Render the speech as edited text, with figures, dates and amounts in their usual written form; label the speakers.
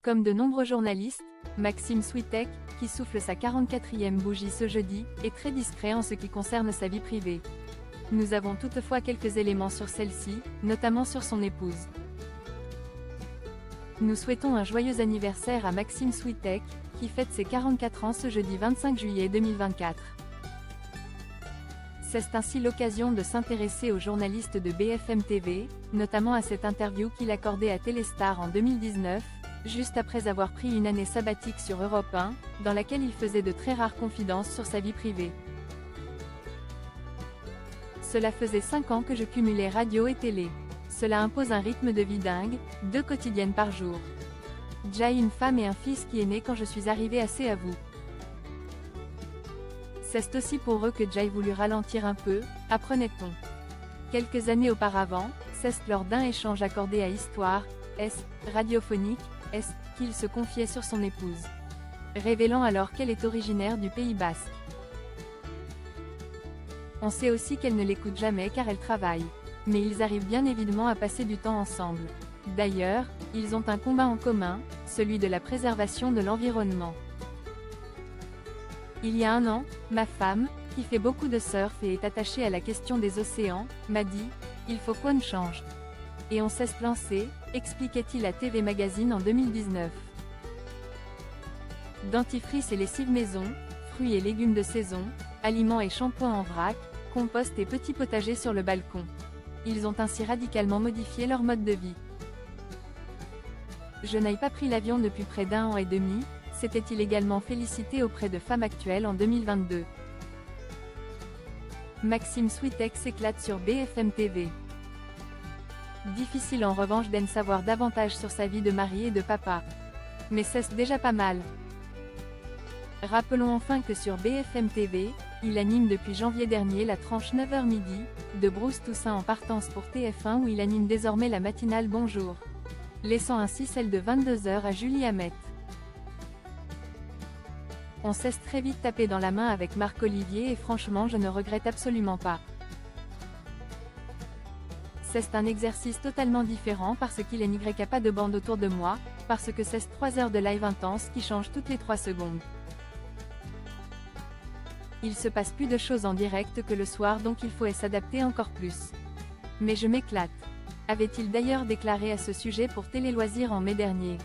Speaker 1: Comme de nombreux journalistes, Maxime Switek, qui souffle sa 44e bougie ce jeudi, est très discret en ce qui concerne sa vie privée. Nous avons toutefois quelques éléments sur celle-ci, notamment sur son épouse. Nous souhaitons un joyeux anniversaire à Maxime Switek, qui fête ses 44 ans ce jeudi 25 juillet 2024. C'est ainsi l'occasion de s'intéresser au journaliste de BFM TV, notamment à cette interview qu'il accordait à Téléstar en 2019, juste après avoir pris une année sabbatique sur Europe 1, dans laquelle il faisait de très rares confidences sur sa vie privée. Cela faisait 5 ans que je cumulais radio et télé. Cela impose un rythme de vie dingue, 2 quotidiennes par jour. J'ai une femme et un fils qui est né quand je suis arrivé assez à vous. C'est aussi pour eux que j'ai voulu ralentir un peu, apprenait-on. Quelques années auparavant, c'est lors d'un échange accordé à Histoire, radiophonique, qu'il se confiait sur son épouse. Révélant alors qu'elle est originaire du Pays Basque. On sait aussi qu'elle ne l'écoute jamais car elle travaille. Mais ils arrivent bien évidemment à passer du temps ensemble. D'ailleurs, ils ont un combat en commun, celui de la préservation de l'environnement. Il y a un an, ma femme, qui fait beaucoup de surf et est attachée à la question des océans, m'a dit « Il faut qu'on change ». Et on s'est lancé, expliquait-il à TV Magazine en 2019. Dentifrice et lessive maison, fruits et légumes de saison, aliments et shampoings en vrac, compost et petits potagers sur le balcon. Ils ont ainsi radicalement modifié leur mode de vie. Je n'ai pas pris l'avion depuis près d'1 an et demi, s'était-il également félicité auprès de Femme Actuelle en 2022. Maxime Switek s'éclate sur BFM TV. Difficile en revanche d'en savoir davantage sur sa vie de mari et de papa. Mais c'est déjà pas mal. Rappelons enfin que sur BFM TV, il anime depuis janvier dernier la tranche 9h midi, de Bruce Toussaint en partance pour TF1 où il anime désormais la matinale Bonjour. Laissant ainsi celle de 22h à Julie Hamet. On s'est très vite tapé dans la main avec Marc Olivier et franchement je ne regrette absolument pas. C'est un exercice totalement différent parce qu'il n'y a pas de bande autour de moi, parce que c'est 3 heures de live intense qui changent toutes les 3 secondes. Il se passe plus de choses en direct que le soir donc il faut s'adapter encore plus. Mais je m'éclate. Avait-il d'ailleurs déclaré à ce sujet pour Télé Loisirs en mai dernier.